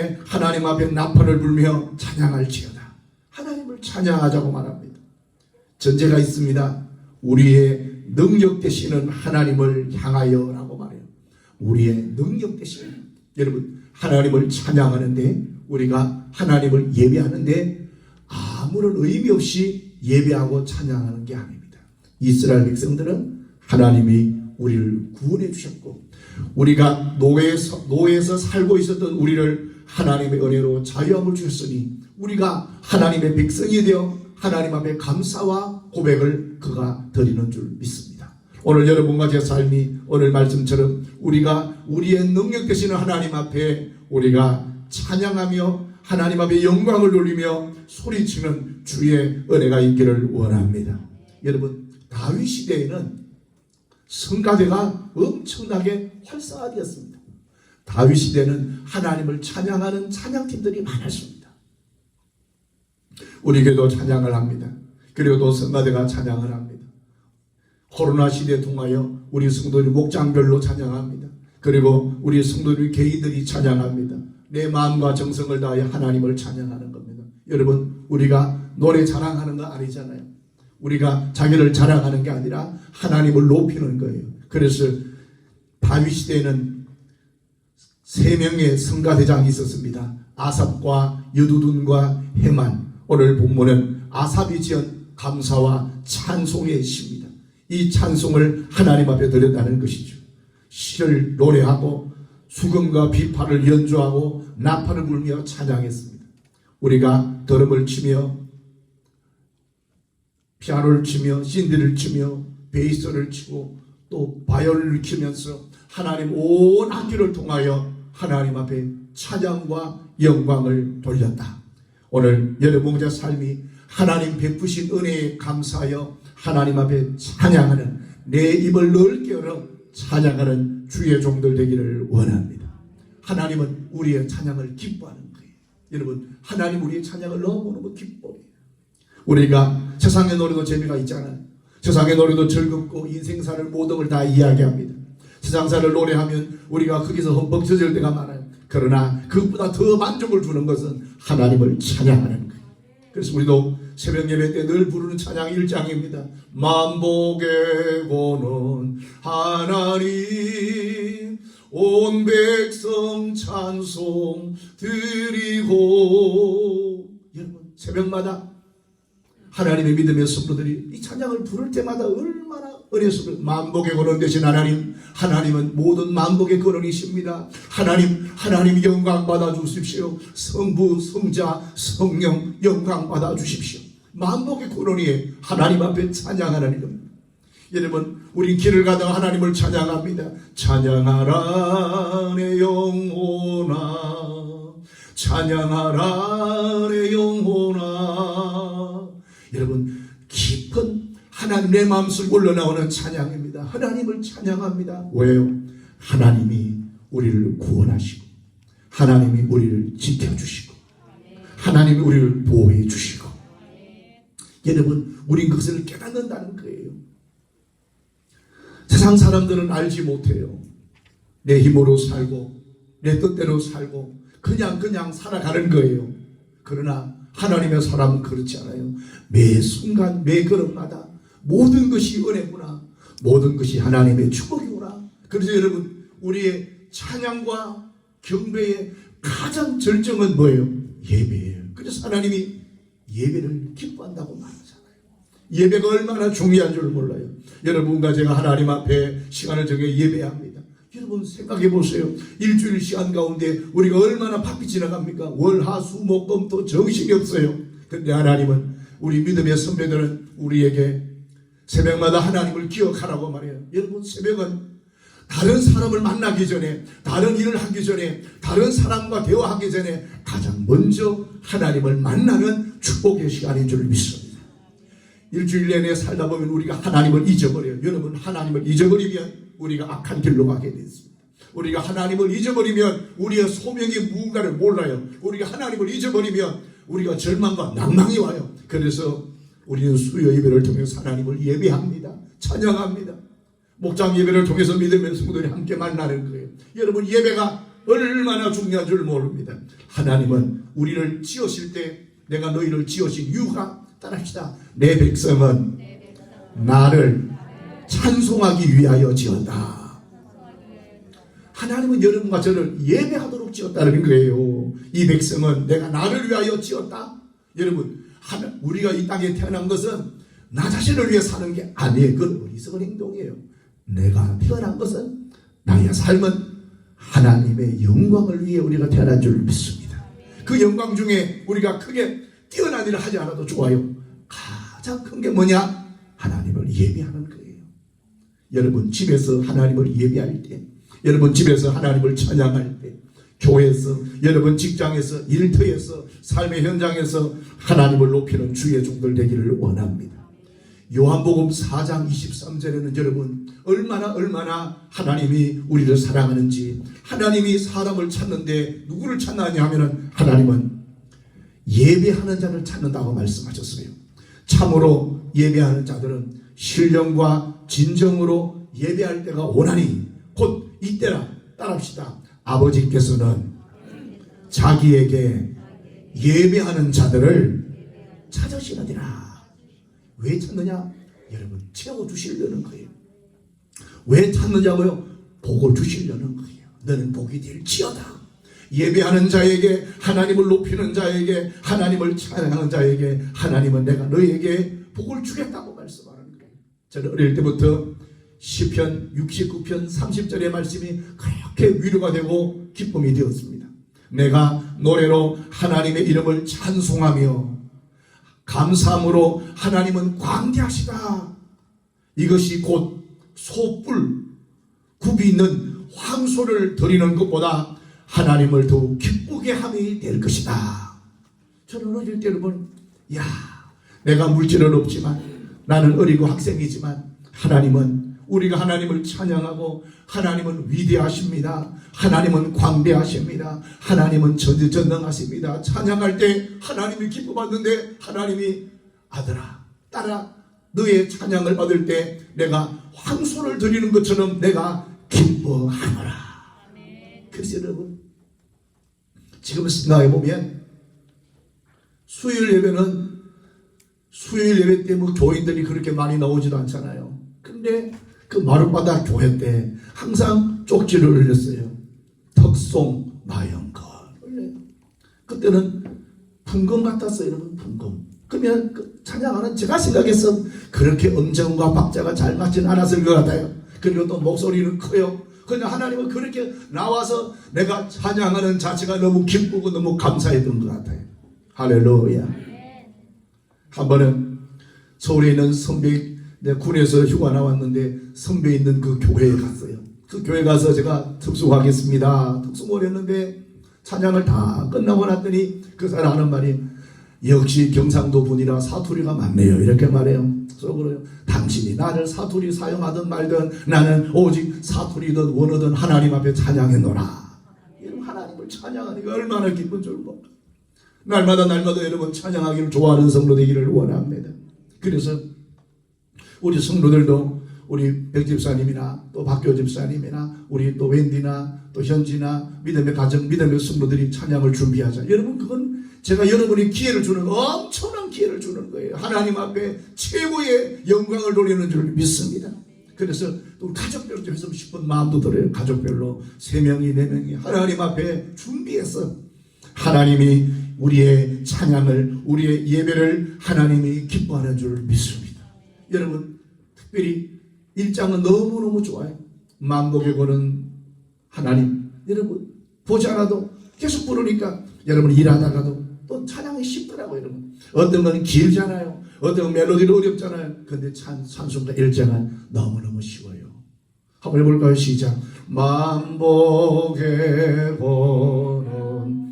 때문에 하나님 앞에 나팔을 불며 찬양할지어다. 하나님을 찬양하자고 말합니다. 전제가 있습니다. 우리의 능력 되시는 하나님을 향하여라고 말해요. 우리의 능력 되시는, 여러분, 하나님을 찬양하는데, 우리가 하나님을 예배하는데 아무런 의미 없이 예배하고 찬양하는 게 아닙니다. 이스라엘 백성들은 하나님이 우리를 구원해 주셨고, 우리가 노예에서 살고 있었던 우리를 하나님의 은혜로 자유함을 주셨으니 우리가 하나님의 백성이 되어 하나님 앞에 감사와 고백을 그가 드리는 줄 믿습니다. 오늘 여러분과 제 삶이 오늘 말씀처럼 우리가 우리의 능력 되시는 하나님 앞에 우리가 찬양하며 하나님 앞에 영광을 돌리며 소리치는 주의 은혜가 있기를 원합니다. 여러분, 다윗 시대에는 성가대가 엄청나게 활성화되었습니다. 다윗 시대는 하나님을 찬양하는 찬양팀들이 많았습니다. 우리 교회도 찬양을 합니다. 그리고 또 성가대가 찬양을 합니다. 코로나 시대에 통하여 우리 성도들이 목장별로 찬양합니다. 그리고 우리 성도들 개인들이 찬양합니다. 내 마음과 정성을 다하여 하나님을 찬양하는 겁니다. 여러분, 우리가 노래 자랑하는 거 아니잖아요. 우리가 자기를 자랑하는 게 아니라 하나님을 높이는 거예요. 그래서 다윗 시대에는 3명의 성가대장이 있었습니다. 아삽과 여두둔과 헤만. 오늘 본문은 아삽이 지은 감사와 찬송의 시입니다. 이 찬송을 하나님 앞에 드렸다는 것이죠. 시를 노래하고 수금과 비파를 연주하고 나팔을 불며 찬양했습니다. 우리가 드럼을 치며 피아노를 치며 신디를 치며 베이스를 치고 또 바이올린을 치면서 하나님 온 학기를 통하여 하나님 앞에 찬양과 영광을 돌렸다. 오늘 여러분의 삶이 하나님 베푸신 은혜에 감사하여 하나님 앞에 찬양하는, 내 입을 넓게 열어 찬양하는 주의 종들 되기를 원합니다. 하나님은 우리의 찬양을 기뻐하는 거예요. 여러분, 하나님 우리의 찬양을 너무너무 기뻐해요. 우리가 세상의 노래도 재미가 있잖아요. 세상의 노래도 즐겁고 인생사를 모든 걸 다 이야기합니다. 세상사를 노래하면 우리가 거기서 흠뻑 젖을 때가 많아요. 그러나 그것보다 더 만족을 주는 것은 하나님을 찬양하는 거예요. 그래서 우리도 새벽 예배 때 늘 부르는 찬양 1장입니다. 만복의 고는 하나님, 온 백성 찬송 드리고. 여러분, 새벽마다 하나님의 믿음의 성도들이 이 찬양을 부를 때마다 얼마나 은혜스러워요. 만복의 근원 되신 하나님, 하나님은 모든 만복의 근원이십니다. 하나님 영광 받아 주십시오. 성부, 성자, 성령 영광 받아 주십시오. 만복의 근원이 하나님 앞에 찬양하는 겁니다. 여러분, 우리 길을 가다가 하나님을 찬양합니다. 찬양하라 내 영혼아, 찬양하라 내 영혼아. 여러분, 깊은 하나님 내 마음속에 올라나오는 찬양입니다. 하나님을 찬양합니다. 왜요? 하나님이 우리를 구원하시고, 하나님이 우리를 지켜주시고, 하나님이 우리를 보호해 주시고. 여러분, 우린 그것을 깨닫는다는 거예요. 세상 사람들은 알지 못해요. 내 힘으로 살고 내 뜻대로 살고 그냥 살아가는 거예요. 그러나 하나님의 사람은 그렇지 않아요. 매 순간 매 걸음마다 모든 것이 은혜구나, 모든 것이 하나님의 축복이구나. 그래서 여러분, 우리의 찬양과 경배의 가장 절정은 뭐예요? 예배예요. 그래서 하나님이 예배를 기뻐한다고 말하잖아요. 예배가 얼마나 중요한 줄 몰라요. 여러분과 제가 하나님 앞에 시간을 정해 예배합니다. 여러분 생각해 보세요. 일주일 시간 가운데 우리가 얼마나 바삐 지나갑니까? 월, 화, 수, 목, 금 또 정신이 없어요. 그런데 하나님은, 우리 믿음의 선배들은 우리에게 새벽마다 하나님을 기억하라고 말해요. 여러분, 새벽은 다른 사람을 만나기 전에, 다른 일을 하기 전에, 다른 사람과 대화하기 전에 가장 먼저 하나님을 만나는 축복의 시간인 줄 믿습니다. 일주일 내내 살다 보면 우리가 하나님을 잊어버려요. 여러분, 하나님을 잊어버리면 우리가 악한 길로 가게 되습니다. 우리가 하나님을 잊어버리면 우리의 소명이 무언가를 몰라요. 우리가 하나님을 잊어버리면 우리가 절망과 낭망이 와요. 그래서 우리는 수요 예배를 통해서 하나님을 예배합니다. 찬양합니다. 목장 예배를 통해서 믿음의 성도들이 함께 만나는 거예요. 여러분, 예배가 얼마나 중요한 줄 모릅니다. 하나님은 우리를 지으실 때 내가 너희를 지으신 이유가 따라합시다. 내 백성은 나를 찬송하기 위하여 지었다. 하나님은 여러분과 저를 예배하도록 지었다는 거예요. 이 백성은 내가 나를 위하여 지었다. 여러분, 우리가 이 땅에 태어난 것은 나 자신을 위해 사는 게 아니에요. 그건 어리석은 행동이에요. 내가 태어난 것은, 나의 삶은 하나님의 영광을 위해 우리가 태어난 줄 믿습니다. 그 영광 중에 우리가 크게 뛰어난 일을 하지 않아도 좋아요. 가장 큰 게 뭐냐? 하나님을 예배하는 거예요. 여러분 집에서 하나님을 예배할 때, 여러분 집에서 하나님을 찬양할 때, 교회에서, 여러분 직장에서, 일터에서, 삶의 현장에서 하나님을 높이는 주의 종들 되기를 원합니다. 요한복음 4장 23절에는 여러분 얼마나 하나님이 우리를 사랑하는지, 하나님이 사람을 찾는데 누구를 찾느냐 하면은 하나님은 예배하는 자를 찾는다고 말씀하셨어요. 참으로 예배하는 자들은 신령과 진정으로 예배할 때가 오나니 곧 이때라. 따라합시다. 아버지께서는 자기에게 예배하는 자들을 찾으시느니라. 왜 찾느냐? 여러분 채워주시려는 거예요. 왜 찾느냐고요? 복을 주시려는 거예요. 너는 복이 될지어다. 예배하는 자에게, 하나님을 높이는 자에게, 하나님을 찬양하는 자에게 하나님은 내가 너에게 복을 주겠다고 말씀하는 거예요. 저는 어릴 때부터 시편 69편 30절의 말씀이 그렇게 위로가 되고 기쁨이 되었습니다. 내가 노래로 하나님의 이름을 찬송하며 감사함으로 하나님은 광대하시다. 이것이 곧 소뿔 굽이 있는 황소를 드리는 것보다 하나님을 더욱 기쁘게 함이 될 것이다. 저는 어릴 때 여러분, 내가 물질은 없지만, 나는 어리고 학생이지만, 하나님은, 우리가 하나님을 찬양하고, 하나님은 위대하십니다. 하나님은 광대하십니다. 하나님은 전지전능하십니다. 찬양할 때 하나님이 기뻐받는데, 하나님이 아들아, 딸아, 너의 찬양을 받을 때 내가 황소를 드리는 것처럼 내가 기뻐하노라. 그래서 여러분, 지금 생각해보면 수요일 예배는 수요일 예배 때 뭐 교인들이 그렇게 많이 나오지도 않잖아요. 근데 그 마룻바닥 교회 때 항상 쪽지를 올렸어요. 덕송 마영걸 올려요. 그때는 풍금 같았어요. 여러분, 풍금. 그러면 그 찬양하는, 제가 생각해서 그렇게 음정과 박자가 잘 맞지는 않았을 것 같아요. 그리고 또 목소리는 커요. 그냥 하나님은 그렇게 나와서 내가 찬양하는 자체가 너무 기쁘고 너무 감사했던 것 같아요. 할렐루야. 한 번은 서울에 있는 선배, 내가 군에서 휴가 나왔는데 선배 있는 그 교회에 갔어요. 그 교회 가서 제가 특수하겠습니다. 특수를 했는데 찬양을 다 끝나고 났더니 그 사람 하는 말이, 역시 경상도 분이라 사투리가 많네요. 이렇게 말해요. 속으로요. 당신이 나를 사투리 사용하든 말든 나는 오직 사투리든 원어든 하나님 앞에 찬양했노라. 여러분, 하나님을 찬양하니까 얼마나 기쁜 줄 몰라. 날마다 여러분 찬양하기를 좋아하는 성도 되기를 원합니다. 그래서 우리 성도들도 우리 백 집사님이나 또 박교 집사님이나 우리 또 웬디나 또 현지나 믿음의 가정, 믿음의 성도들이 찬양을 준비하자. 여러분, 그건 제가 여러분이 기회를 주는, 엄청난 기회를 주는 거예요. 하나님 앞에 최고의 영광을 돌리는 줄 믿습니다. 그래서 또 가족별로 좀 했으면 싶은 마음도 들어요. 가족별로 3명이 4명이 하나님 앞에 준비해서 하나님이 우리의 찬양을, 우리의 예배를 하나님이 기뻐하는 줄 믿습니다. 여러분, 특별히 1장은 너무너무 좋아요. 만복에 거는 하나님. 여러분, 보지 않아도 계속 부르니까 여러분 일하다가도 또 찬양이 쉽더라고요. 여러분, 어떤 건 길잖아요. 어떤 건 멜로디는 어렵잖아요. 근데 찬송가 1장은 너무너무 쉬워요. 한번 해볼까요? 시작. 만복에 거는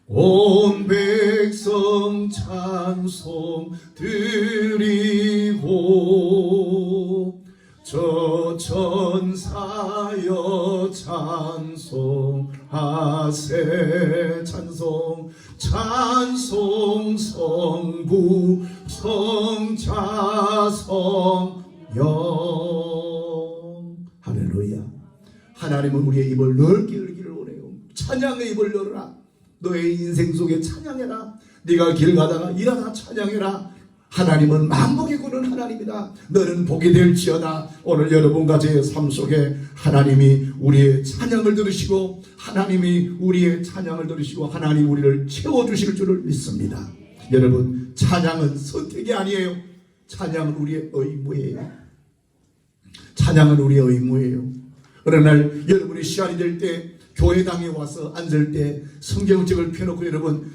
온 백성 찬송 드리고 저 천사여 찬송하세. 찬송 성부 성자 성령. 할렐루야. 하나님은 우리의 입을 넓게 열기를 원해요. 찬양의 입을 열어라. 너의 인생 속에 찬양해라. 네가 길 가다가 일하다 찬양해라. 하나님은 만복이 구는 하나님이다. 너는 복이 될지어다. 오늘 여러분과 제 삶 속에 하나님이 우리의 찬양을 들으시고 하나님이 우리의 찬양을 들으시고 하나님 우리를 채워주실 줄을 믿습니다. 여러분, 찬양은 선택이 아니에요. 찬양은 우리의 의무예요. 찬양은 우리의 의무예요. 어느 날 여러분이 시간이 될 때 교회당에 와서 앉을 때 성경책을 펴놓고 여러분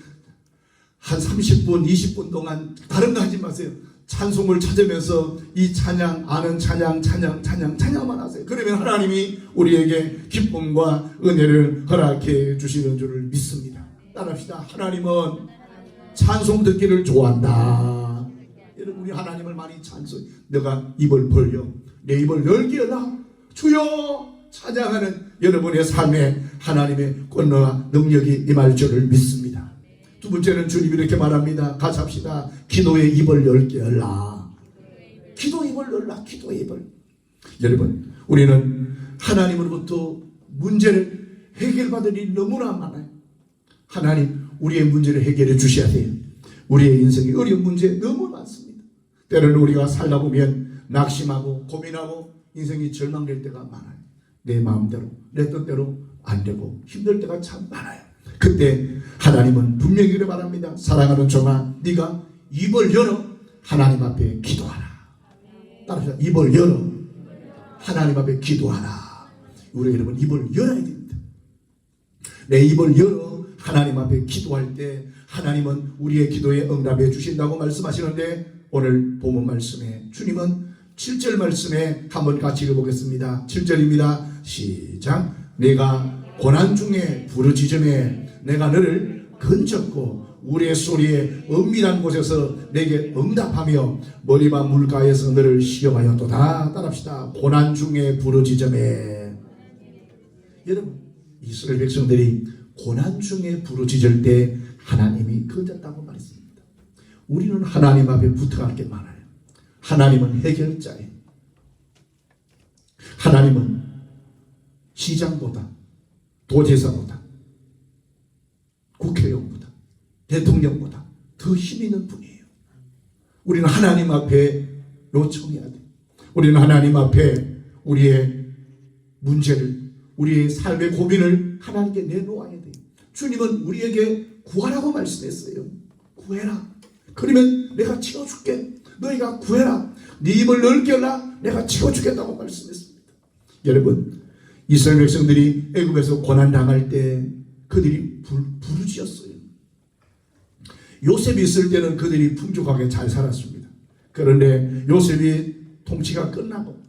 한 30분 20분 동안 다른 거 하지 마세요. 찬송을 찾으면서 이 찬양, 아는 찬양만 하세요. 그러면 하나님이 우리에게 기쁨과 은혜를 허락해 주시는 줄을 믿습니다. 따라합시다. 하나님은 찬송 듣기를 좋아한다. 여러분, 우리 하나님을 많이 찬송. 내가 입을 벌려 내 입을 열게 하라. 주여 찬양하는 여러분의 삶에 하나님의 권능과 능력이 임할 줄을 믿습니다. 두 번째는 주님이 이렇게 말합니다. 같이 합시다. 기도의 입을 열게 열라. 기도의 입을 열라. 기도의 입을. 여러분, 우리는 하나님으로부터 문제를 해결받을 일이 너무나 많아요. 하나님 우리의 문제를 해결해 주셔야 돼요. 우리의 인생에 어려운 문제 너무 많습니다. 때로는 우리가 살다 보면 낙심하고 고민하고 인생이 절망될 때가 많아요. 내 마음대로 내 뜻대로 안 되고 힘들 때가 참 많아요. 그때 하나님은 분명히 이렇게 말합니다. 사랑하는 종아, 네가 입을 열어 하나님 앞에 기도하라. 따라서 입을 열어 하나님 앞에 기도하라. 우리 여러분 입을 열어야 됩니다. 내 입을 열어 하나님 앞에 기도할 때 하나님은 우리의 기도에 응답해 주신다고 말씀하시는데, 오늘 본문 말씀에 주님은 7절 말씀에 한번 같이 읽어보겠습니다. 7절입니다. 시작. 내가 고난 중에 부르짖음에 내가 너를 건졌고 우리의 소리에 은밀한 곳에서 내게 응답하며 머리만 물가에서 너를 시험하였도다. 따라합시다. 고난 중에 부르짖음에. 여러분, 이스라엘 백성들이 고난 중에 부르짖을 때 하나님이 건졌다고 말했습니다. 우리는 하나님 앞에 붙어갈 게 많아요. 하나님은 해결자예요. 하나님은 시장보다 도지사보다 국회의원보다 대통령보다 더 힘 있는 분이에요. 우리는 하나님 앞에 요청해야 돼요. 우리는 하나님 앞에 우리의 문제를, 우리의 삶의 고민을 하나님께 내놓아야 돼요. 주님은 우리에게 구하라고 말씀했어요. 구해라. 그러면 내가 채워줄게. 너희가 구해라. 네 입을 넓게 열라. 내가 채워주겠다고 말씀했습니다. 여러분, 이스라엘 백성들이 애굽에서 고난당할 때 그들이 부르짖었어요. 요셉이 있을 때는 그들이 풍족하게 잘 살았습니다. 그런데 요셉이 통치가 끝나고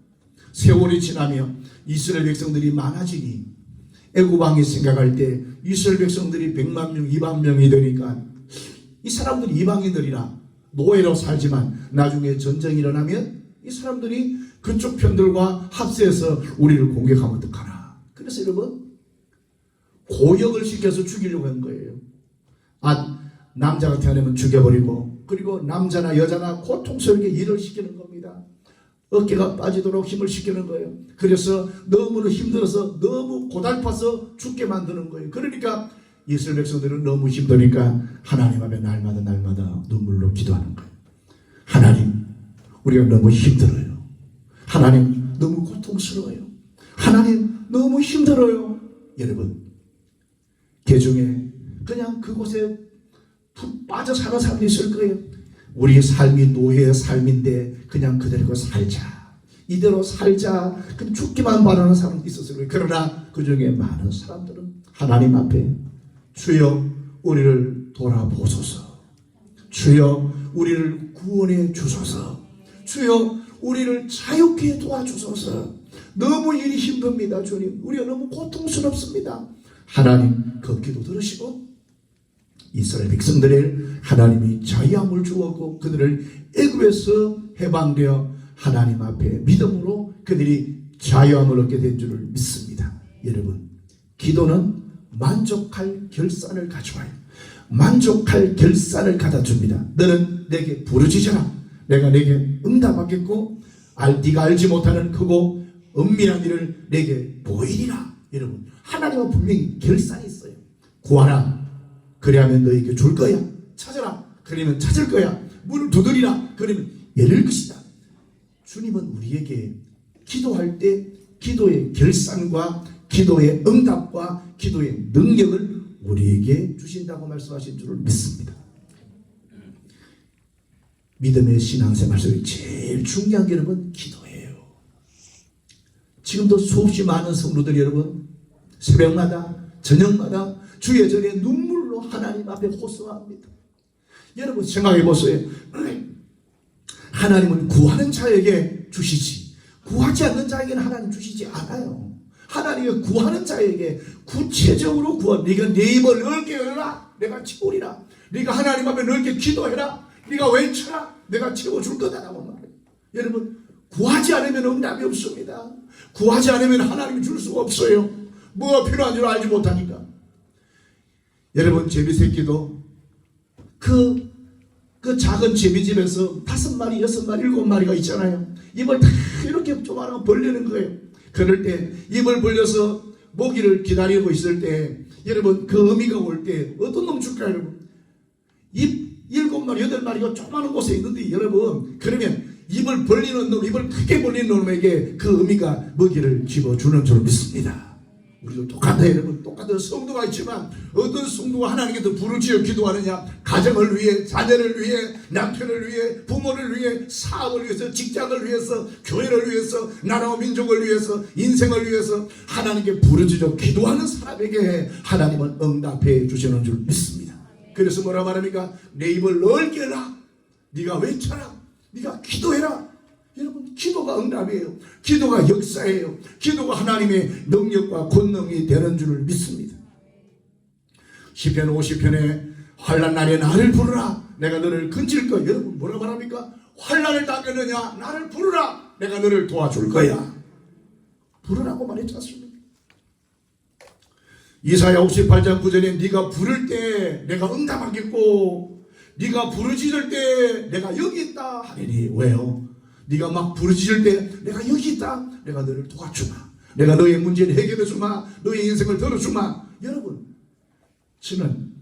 세월이 지나며 이스라엘 백성들이 많아지니 애굽 왕이 생각할 때 이스라엘 백성들이 100만 명, 2만 명이 되니까 이 사람들이 이방인들이나 노예로 살지만 나중에 전쟁이 일어나면 이 사람들이 그쪽 편들과 합세해서 우리를 공격하면 어떡하나. 그래서 여러분, 고역을 시켜서 죽이려고 한 거예요. 남자가 태어나면 죽여버리고, 그리고 남자나 여자나 고통스럽게 일을 시키는 겁니다. 어깨가 빠지도록 힘을 시키는 거예요. 그래서 너무 힘들어서 너무 고달파서 죽게 만드는 거예요. 그러니까 이스라엘 백성들은 너무 힘드니까 하나님 앞에 날마다 눈물로 기도하는 거예요. 하나님, 우리가 너무 힘들어요. 하나님, 너무 고통스러워요. 하나님, 너무 힘들어요. 여러분, 개중에 그냥 그곳에 푹 빠져 사는 사람이 있을 거예요. 우리 삶이 노예의 삶인데 그냥 그대로 살자, 이대로 살자, 그냥 죽기만 바라는 사람도 있었을 거예요. 그러나 그 중에 많은 사람들은 하나님 앞에 주여 우리를 돌아보소서, 주여 우리를 구원해 주소서, 주여 우리를 자유케 도와주소서, 너무 일이 힘듭니다. 주님, 우리가 너무 고통스럽습니다. 하나님 그 기도 들으시고 이스라엘 백성들을 하나님이 자유함을 주었고 그들을 애굽에서 해방되어 하나님 앞에 믿음으로 그들이 자유함을 얻게 된 줄을 믿습니다. 여러분, 기도는 만족할 결산을 가져와요. 만족할 결산을 가져줍니다. 너는 내게 부르짖어라. 내가 내게 응답하겠고 네가 알지 못하는 크고 은밀한 일을 내게 보이리라. 여러분, 하나님은 분명히 결산이 있어요. 구하라, 그리하면 너에게 줄 거야. 찾아라, 그러면 찾을 거야. 문을 두드리라, 그러면 열릴 것이다. 주님은 우리에게 기도할 때 기도의 결산과 기도의 응답과 기도의 능력을 우리에게 주신다고 말씀하신 줄을 믿습니다. 믿음의 신앙생활 속에 제일 중요한 게 여러분 기도예요. 지금도 수없이 많은 성도들 여러분 새벽마다 저녁마다 주의 전에 눈물로 하나님 앞에 호소합니다. 여러분 생각해 보세요. 하나님은 구하는 자에게 주시지 구하지 않는 자에게는 하나님 주시지 않아요. 하나님이 구하는 자에게 구체적으로 네가 네 입을 넓게 열라, 내가 채우리라. 네가 하나님 앞에 넓게 기도해라, 네가 외쳐라, 내가 채워줄 거다라고 말해요. 여러분 구하지 않으면 응답이 없습니다. 구하지 않으면 하나님이 줄 수가 없어요. 뭐가 필요한 줄 알지 못하니까. 여러분 제비새끼도 그 작은 제비집에서 5마리, 6마리, 7마리가 있잖아요. 입을 다 이렇게 조그마한 벌리는 거예요. 그럴 때 입을 벌려서 먹이를 기다리고 있을 때 여러분 그 어미가 올 때 어떤 놈 줄까요? 여러분 입 7마리, 8마리가 조그마한 곳에 있는데 여러분 그러면 입을 벌리는 놈, 입을 크게 벌리는 놈에게 그 어미가 먹이를 집어주는 줄 믿습니다. 우리도 똑같아요. 여러분 똑같은 성도가 있지만 어떤 성도가 하나님께 더 부르짖어 기도하느냐, 가정을 위해, 자녀를 위해, 남편을 위해, 부모를 위해, 사업을 위해서, 직장을 위해서, 교회를 위해서, 나라와 민족을 위해서, 인생을 위해서 하나님께 부르짖어 기도하는 사람에게 하나님은 응답해 주시는 줄 믿습니다. 그래서 뭐라 말합니까? 내 입을 넓게 해라, 네가 외쳐라, 네가 기도해라. 여러분 기도가 응답이에요. 기도가 역사예요. 기도가 하나님의 능력과 권능이 되는 줄을 믿습니다. 시편 50편에 환난 날에 나를 부르라, 내가 너를 건질 거야. 여러분 뭐라 말합니까? 환난을 당하느냐, 나를 부르라, 내가 너를 도와줄 거야. 부르라고 말했지 않습니까? 이사야 58장 9절에 네가 부를 때 내가 응답하겠고 네가 부르짖을 때 내가 여기 있다 하리니. 왜요? 네가 막 부르짖을 때 내가 여기 있다, 내가 너를 도와주마, 내가 너의 문제를 해결해 주마, 너의 인생을 들어주마. 여러분 저는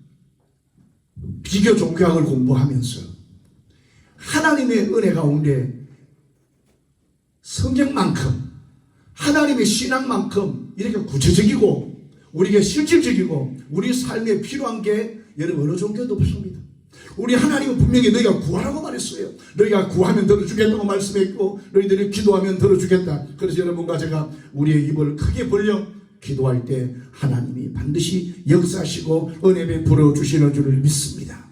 비교 종교학을 공부하면서 하나님의 은혜 가운데 성경만큼 하나님의 신앙만큼 이렇게 구체적이고 우리에게 실질적이고 우리 삶에 필요한 게 여러분 어느 종교도 없습니다. 우리 하나님은 분명히 너희가 구하라고 말했어요. 너희가 구하면 들어주겠다고 말씀했고 너희들이 기도하면 들어주겠다. 그래서 여러분과 제가 우리의 입을 크게 벌려 기도할 때 하나님이 반드시 역사하시고 은혜 베풀어 주시는 줄을 믿습니다.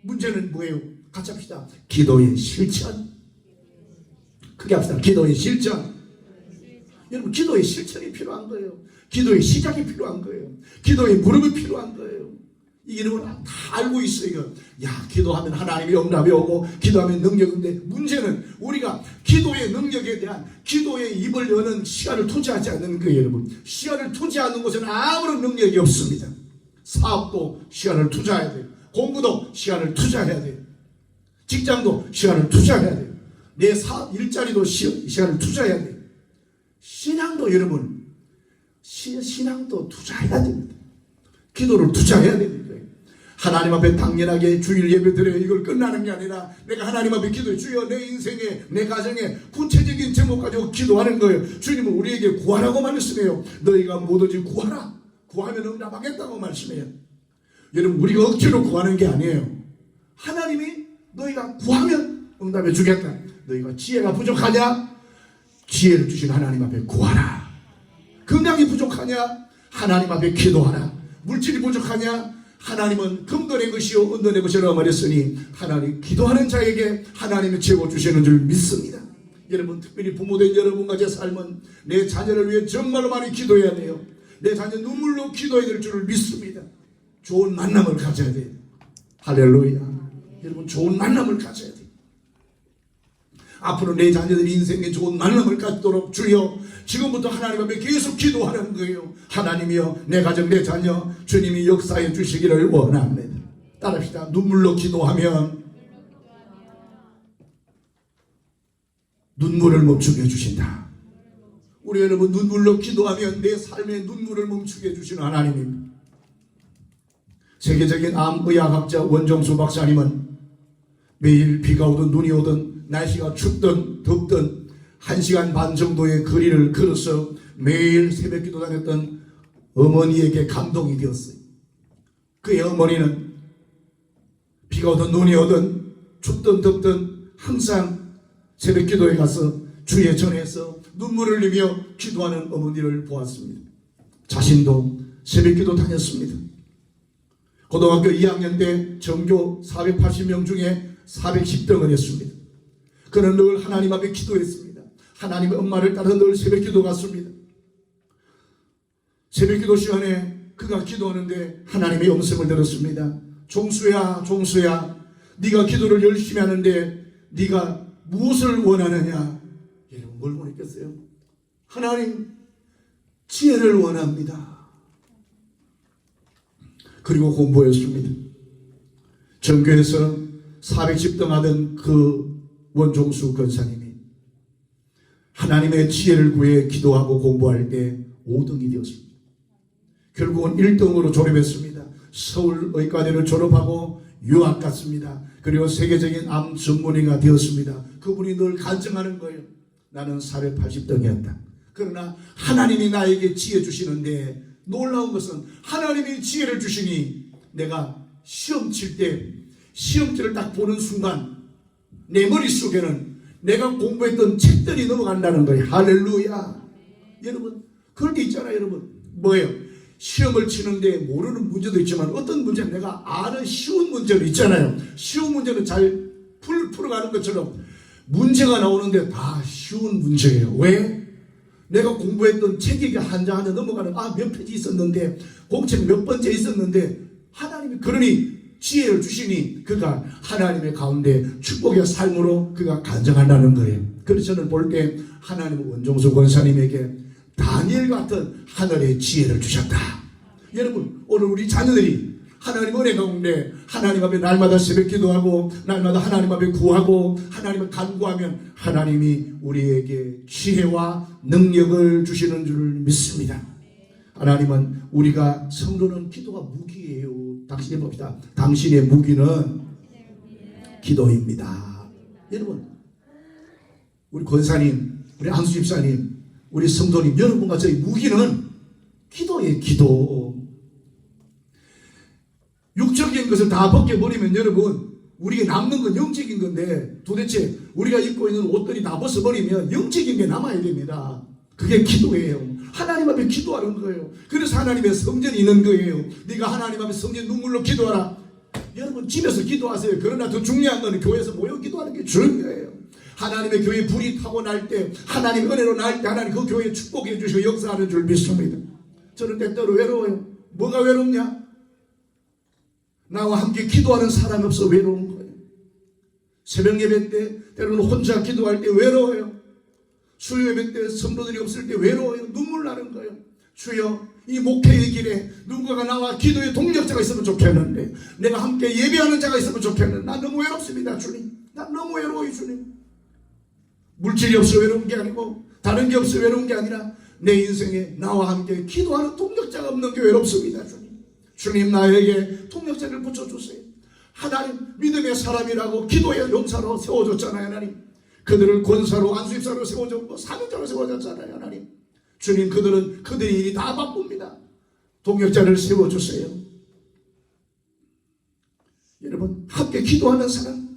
문제는 뭐예요? 같이 합시다. 기도의 실천. 크게 합시다. 기도의 실천. 여러분 기도의 실천이 필요한 거예요. 기도의 시작이 필요한 거예요. 기도의 무릎이 필요한 거예요. 이 여러분 다 알고 있어요. 야 기도하면 하나님이 응답이 오고 기도하면 능력인데 문제는 우리가 기도의 능력에 대한 기도의 입을 여는 시간을 투자하지 않는 거예요. 여러분 시간을 투자하는 곳에는 아무런 능력이 없습니다. 사업도 시간을 투자해야 돼요. 공부도 시간을 투자해야 돼요. 직장도 시간을 투자해야 돼요. 내 사업 일자리도 시간을 투자해야 돼요. 신앙도 여러분 신앙도 투자해야 됩니다. 기도를 투자해야 됩니다. 하나님 앞에 당연하게 주일 예배 드려요. 이걸 끝나는 게 아니라 내가 하나님 앞에 기도해 주여 내 인생에 내 가정에 구체적인 제목 가지고 기도하는 거예요. 주님은 우리에게 구하라고 말씀해요. 너희가 뭐든지 구하라. 구하면 응답하겠다고 말씀해요. 여러분 우리가 억지로 구하는 게 아니에요. 하나님이 너희가 구하면 응답해 주겠다. 너희가 지혜가 부족하냐? 지혜를 주신 하나님 앞에 구하라. 건강이 부족하냐? 하나님 앞에 기도하라. 물질이 부족하냐? 하나님은 금돈의 것이요 은돈의 것이라고 말했으니 하나님 기도하는 자에게 하나님이 채워주시는 줄 믿습니다. 여러분 특별히 부모된 여러분과 제 삶은 내 자녀를 위해 정말로 많이 기도해야 돼요. 내 자녀 눈물로 기도해야 될 줄을 믿습니다. 좋은 만남을 가져야 돼요. 할렐루야. 여러분 좋은 만남을 가져야 돼요. 앞으로 내 자녀들 인생에 좋은 만남을 갖도록 주여 지금부터 하나님 앞에 계속 기도하는 거예요. 하나님이여 내 가정 내 자녀 주님이 역사해 주시기를 원합니다. 따라합시다. 눈물로 기도하면 눈물을 멈추게 해주신다. 우리 여러분 눈물로 기도하면 내 삶의 눈물을 멈추게 해주시는 하나님입니다. 세계적인 암의학학자 원종수 박사님은 매일 비가 오든 눈이 오든 날씨가 춥든 덥든 1시간 반 정도의 거리를 걸어서 매일 새벽기도 다녔던 어머니에게 감동이 되었어요. 그의 어머니는 비가 오든 눈이 오든 춥든 덥든 항상 새벽기도에 가서 주에 전해서 눈물을 흘리며 기도하는 어머니를 보았습니다. 자신도 새벽기도 다녔습니다. 고등학교 2학년 때 전교 480명 중에 410등을 했습니다. 그는 늘 하나님 앞에 기도했습니다. 하나님의 엄마를 따라 늘 새벽기도 갔습니다. 새벽기도 시간에 그가 기도하는데 하나님의 음성을 들었습니다. 종수야, 종수야, 네가 기도를 열심히 하는데 네가 무엇을 원하느냐? 여러분 뭘 원했겠어요? 하나님 지혜를 원합니다. 그리고 공부했습니다. 전교에서 410등 하던 그 원종수 권사님이 하나님의 지혜를 구해 기도하고 공부할 때 5등이 되었습니다. 결국은 1등으로 졸업했습니다. 서울의과대를 졸업하고 유학 갔습니다. 그리고 세계적인 암 전문의가 되었습니다. 그분이 늘 간증하는 거예요. 나는 480등이었다. 그러나 하나님이 나에게 지혜 주시는데 놀라운 것은 하나님이 지혜를 주시니 내가 시험 칠 때 시험지를 딱 보는 순간 내 머릿속에는 내가 공부했던 책들이 넘어간다는 거예요. 할렐루야. 여러분 그런 게 있잖아요. 여러분 뭐예요? 시험을 치는데 모르는 문제도 있지만 어떤 문제는 내가 아는 쉬운 문제도 있잖아요. 쉬운 문제는 잘 풀어가는 것처럼 문제가 나오는데 다 쉬운 문제예요. 왜? 내가 공부했던 책이 한 장 한 장 넘어가는 몇 페이지 있었는데 공책 몇 번째 있었는데 하나님이 그러니 지혜를 주시니 그가 하나님의 가운데 축복의 삶으로 그가 간증한다는 거예요. 그래서 저는 볼 때 하나님은 원종수 권사님에게 다니엘 같은 하늘의 지혜를 주셨다. 여러분 오늘 우리 자녀들이 하나님 은혜 가운데 하나님 앞에 날마다 새벽 기도하고 날마다 하나님 앞에 구하고 하나님을 간구하면 하나님이 우리에게 지혜와 능력을 주시는 줄 믿습니다. 하나님은 우리가 성도는 기도가 무기예요. 당신이 봅시다. 당신의 무기는 기도입니다. 여러분 우리 권사님 우리 안수 집사님 우리 성도님 여러분과 저희 무기는 기도예요. 기도. 육적인 것을 다 벗겨버리면 여러분 우리가 남는 건 영적인 건데 도대체 우리가 입고 있는 옷들이 다 벗어버리면 영적인 게 남아야 됩니다. 그게 기도예요. 하나님 앞에 기도하는 거예요. 그래서 하나님의 성전이 있는 거예요. 네가 하나님 앞에 성전 눈물로 기도하라. 여러분 집에서 기도하세요. 그러나 더 중요한 건 교회에서 모여 기도하는 게 중요해요. 하나님의 교회 불이 타고 날 때 하나님 은혜로 날 때 하나님 그 교회에 축복해 주시고 역사하는 줄 믿습니다. 저는 때때로 외로워요. 뭐가 외롭냐? 나와 함께 기도하는 사람이 없어 외로운 거예요. 새벽 예배 때 때로는 혼자 기도할 때 외로워요. 수요 예배 때 성도들이 없을 때 외로워요. 눈물 나는 거예요. 주여 이 목회의 길에 누군가가 나와 기도의 동력자가 있으면 좋겠는데 내가 함께 예배하는 자가 있으면 좋겠는데 난 너무 외롭습니다. 주님 난 너무 외로워요. 주님 물질이 없어 외로운 게 아니고 다른 게 없어 외로운 게 아니라 내 인생에 나와 함께 기도하는 동력자가 없는 게 외롭습니다. 주님 주님 나에게 통역자를 붙여주세요. 하나님 믿음의 사람이라고 기도의 용사로 세워줬잖아요. 하나님 그들을 권사로 안수입사로 세워줬고 사명자로 세워줬잖아요. 하나님 주님 그들은 그들의 일이 다 바쁩니다. 통역자를 세워주세요. 여러분 함께 기도하는 사람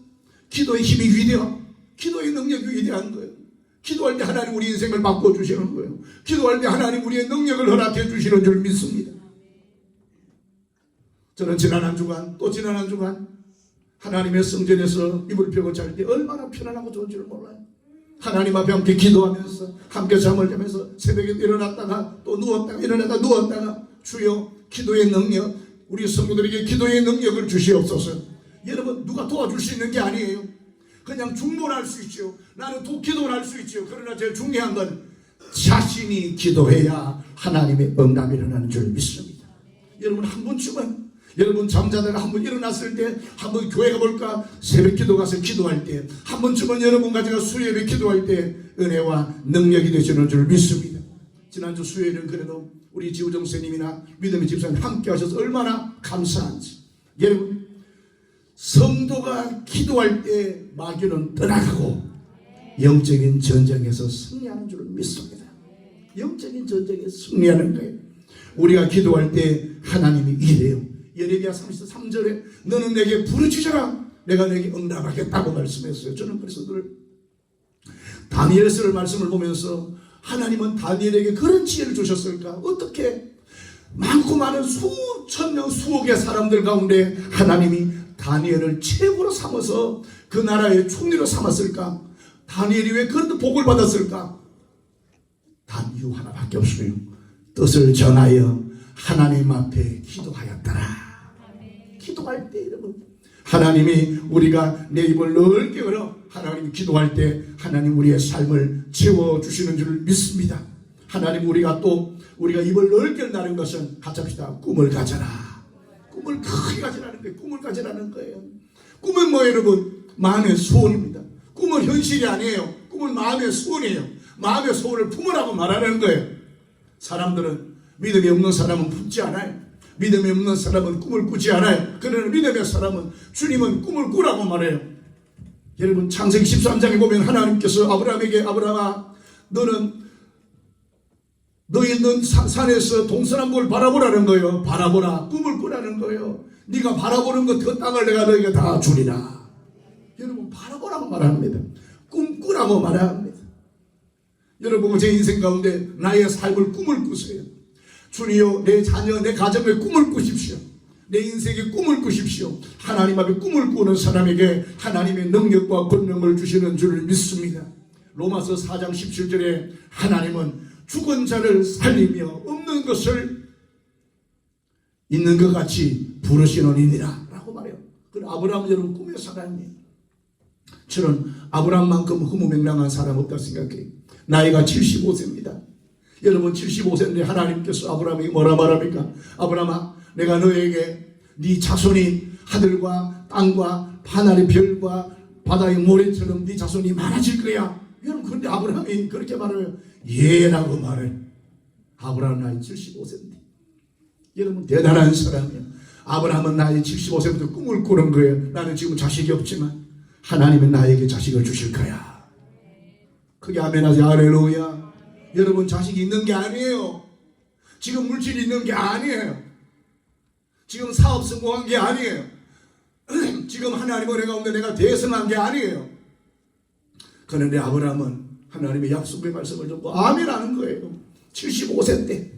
기도의 힘이 위대하고 기도의 능력이 위대한 거예요. 기도할 때 하나님 우리 인생을 바꿔주시는 거예요. 기도할 때 하나님 우리의 능력을 허락해 주시는 줄 믿습니다. 저는 지난 한 주간 또 지난 한 주간 하나님의 성전에서 이불 펴고 잘 때 얼마나 편안하고 좋은 줄 몰라요. 하나님 앞에 함께 기도하면서 함께 잠을 자면서 새벽에 일어났다가 또 누웠다가 일어났다가 누웠다가 주여 기도의 능력 우리 성도들에게 기도의 능력을 주시옵소서. 여러분 누가 도와줄 수 있는 게 아니에요. 그냥 중보할 수 있죠. 나는 기도를 할 수 있죠. 그러나 제일 중요한 건 자신이 기도해야 하나님의 응답이 일어나는 줄 믿습니다. 여러분 한 번쯤은 여러분 잠자다가 한 번 일어났을 때 한 번 교회 가볼까 새벽 기도 가서 기도할 때 한 번쯤은 여러분 가지고 수요예배 기도할 때 은혜와 능력이 되시는 줄 믿습니다. 지난주 수요일은 그래도 우리 지우정 선생님이나 믿음의 집사님 함께 하셔서 얼마나 감사한지. 여러분, 성도가 기도할 때 마귀는 떠나가고 영적인 전쟁에서 승리하는 줄 믿습니다. 영적인 전쟁에 승리하는 거예요. 우리가 기도할 때 하나님이 이래요. 예레미야 33절에 너는 내게 부르짖어라 내가 내게 응답하겠다고 말씀했어요. 저는 그래서 늘 다니엘서를 말씀을 보면서 하나님은 다니엘에게 그런 지혜를 주셨을까? 어떻게 많고 많은 수천 명 수억의 사람들 가운데 하나님이 다니엘을 최고로 삼아서 그 나라의 총리로 삼았을까? 다니엘이 왜 그런 복을 받았을까? 단 이유 하나밖에 없어요. 뜻을 전하여 하나님 앞에 기도하였더라. 기도할 때 여러분, 하나님이 우리가 내 입을 넓게 열어 하나님이 기도할 때 하나님 우리의 삶을 채워주시는 줄 믿습니다. 하나님 우리가 입을 넓게 열다는 것은 같이 합시다. 꿈을 가져라. 꿈을 크게 가지라는 거예요. 꿈을 가지라는 거예요. 꿈은 뭐 여러분? 마음의 소원입니다. 꿈은 현실이 아니에요. 꿈은 마음의 소원이에요. 마음의 소원을 품으라고 말하는 거예요. 사람들은 믿음이 없는 사람은 품지 않아요. 믿음이 없는 사람은 꿈을 꾸지 않아요. 그러나 믿음의 사람은 주님은 꿈을 꾸라고 말해요. 여러분 창세기 13장에 보면 하나님께서 아브라함에게 아브라함아 너는 너희 있는 산에서 동서남북을 바라보라는 거예요. 바라보라. 꿈을 꾸라는 거예요. 네가 바라보는 것 그 땅을 내가 너에게 다 주리라. 여러분 바라보라고 말합니다. 꿈꾸라고 말합니다. 여러분 제 인생 가운데 나의 삶을 꿈을 꾸세요. 주님여 내 자녀 내 가정의 꿈을 꾸십시오. 내 인생의 꿈을 꾸십시오. 하나님 앞에 꿈을 꾸는 사람에게 하나님의 능력과 권능을 주시는 줄 믿습니다. 로마서 4장 17절에 하나님은 죽은 자를 살리며 없는 것을 있는 것 같이 부르시느니라 라고 말해요. 그 아브라함은 여러분 꿈의 사람이에요. 저는 아브라함만큼 허무맹랑한 사람 없다 생각해요. 나이가 75세입니다. 여러분 75세인데 하나님께서 아브라함에게 뭐라 말합니까? 아브라함아 내가 너에게 네 자손이 하늘과 땅과 하늘의 별과 바다의 모래처럼 네 자손이 많아질 거야. 여러분 그런데 아브라함이 그렇게 말해요. 예라고 말해요. 아브라함 나이 75세인데 여러분 대단한 사람이에요. 아브라함은 나이 75세부터 꿈을 꾸는 거예요. 나는 지금 자식이 없지만 하나님은 나에게 자식을 주실 거야. 그게 아멘하세요. 할렐루야. 여러분 자식이 있는 게 아니에요. 지금 물질이 있는 게 아니에요. 지금 사업 성공한 게 아니에요. 지금 하나님의 은혜 가운데 내가 대성한 게 아니에요. 그런데 아브라함은 하나님의 약속의 말씀을 듣고 아멘하는 거예요. 75세 때.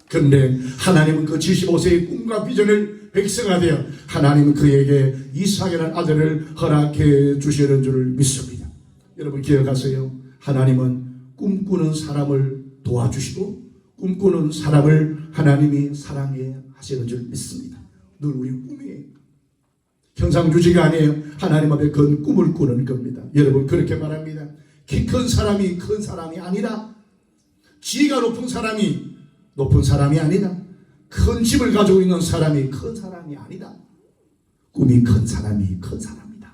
그런데 하나님은 그 75세의 꿈과 비전을 백성하되어 하나님은 그에게 이삭이라는 아들을 허락해 주시는 줄 믿습니다. 여러분 기억하세요. 하나님은 꿈꾸는 사람을 도와주시고 꿈꾸는 사람을 하나님이 사랑해 하시는 줄 믿습니다. 늘 우리 꿈이에요. 형상주지가 아니에요. 하나님 앞에 큰 꿈을 꾸는 겁니다. 여러분 그렇게 말합니다. 키 큰 사람이 큰 사람이 아니라 지위가 높은 사람이 높은 사람이 아니다. 큰 집을 가지고 있는 사람이 큰 사람이 아니다. 꿈이 큰 사람이 큰 사람이다.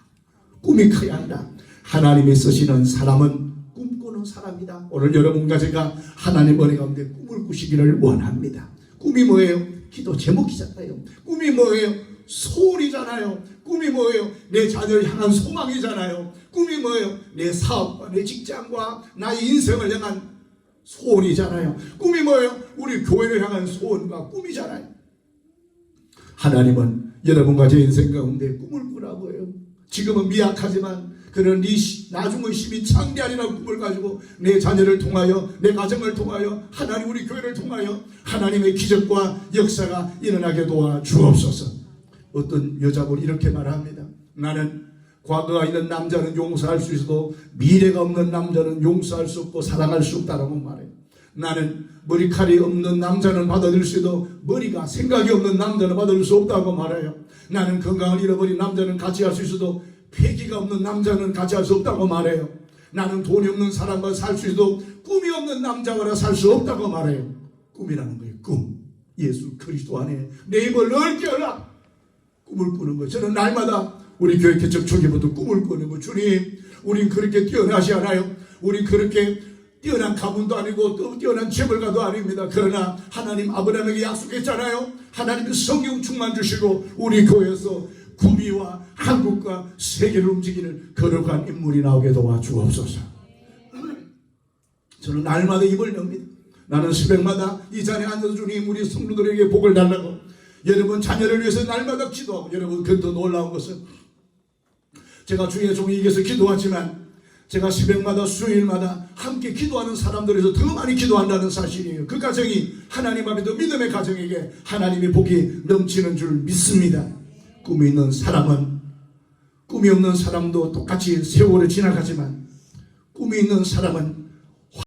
꿈이 커야 한다. 하나님이 쓰시는 사람은 꿈꾸는 사람이다. 오늘 여러분과 제가 하나님 은혜 가운데 꿈을 꾸시기를 원합니다. 꿈이 뭐예요? 기도 제목이잖아요. 꿈이 뭐예요? 소원이잖아요. 꿈이 뭐예요? 내 자녀를 향한 소망이잖아요. 꿈이 뭐예요? 내 사업과 내 직장과 나의 인생을 향한 소원이잖아요. 꿈이 뭐예요? 우리 교회를 향한 소원과 꿈이잖아요. 하나님은 여러분과 제 인생 가운데 꿈을 꾸라고 해요. 지금은 미약하지만 그런 나중의 힘이 창대하리라는 꿈을 가지고 내 자녀를 통하여 내 가정을 통하여 하나님 우리 교회를 통하여 하나님의 기적과 역사가 일어나게 도와 주옵소서. 어떤 여자분 이렇게 말합니다. 나는 과거가 있는 남자는 용서할 수 있어도 미래가 없는 남자는 용서할 수 없고 사랑할 수 없다라고 말해요. 나는 머리칼이 없는 남자는 받아들일 수 있어도 머리가 생각이 없는 남자는 받아들일 수 없다고 말해요. 나는 건강을 잃어버린 남자는 같이 할 수 있어도 패기가 없는 남자는 같이 할 수 없다고 말해요. 나는 돈이 없는 사람과 살 수 있어도 꿈이 없는 남자와 살 수 없다고 말해요. 꿈이라는 거예요. 꿈. 예수 그리스도 안에 내 입을 넓게 열라. 꿈을 꾸는 거예요. 저는 날마다 우리 교회 개척 초기부터 꿈을 꾸는 거예요. 주님, 우린 그렇게 뛰어나지 않아요. 우린 그렇게 뛰어난 가문도 아니고 또 뛰어난 재벌가도 아닙니다. 그러나 하나님 아브라함에게 약속했잖아요. 하나님이 성령 충만 주시고 우리 교회에서 구미와 한국과 세계를 움직이는 거룩한 인물이 나오게 도와주옵소서. 저는 날마다 입을 엽니다. 나는 새벽마다 이 자리에 앉아서 주님 우리 성도들에게 복을 달라고 여러분 자녀를 위해서 날마다 기도하고 여러분 그 더 놀라운 것은 제가 주의 종이 위해서 기도하지만 제가 새벽마다 수요일마다 함께 기도하는 사람들에서 더 많이 기도한다는 사실이에요. 그 가정이 하나님 앞에서 믿음의 가정에게 하나님의 복이 넘치는 줄 믿습니다. 꿈이 있는 사람은 꿈이 없는 사람도 똑같이 세월이 지나가지만 꿈이 있는 사람은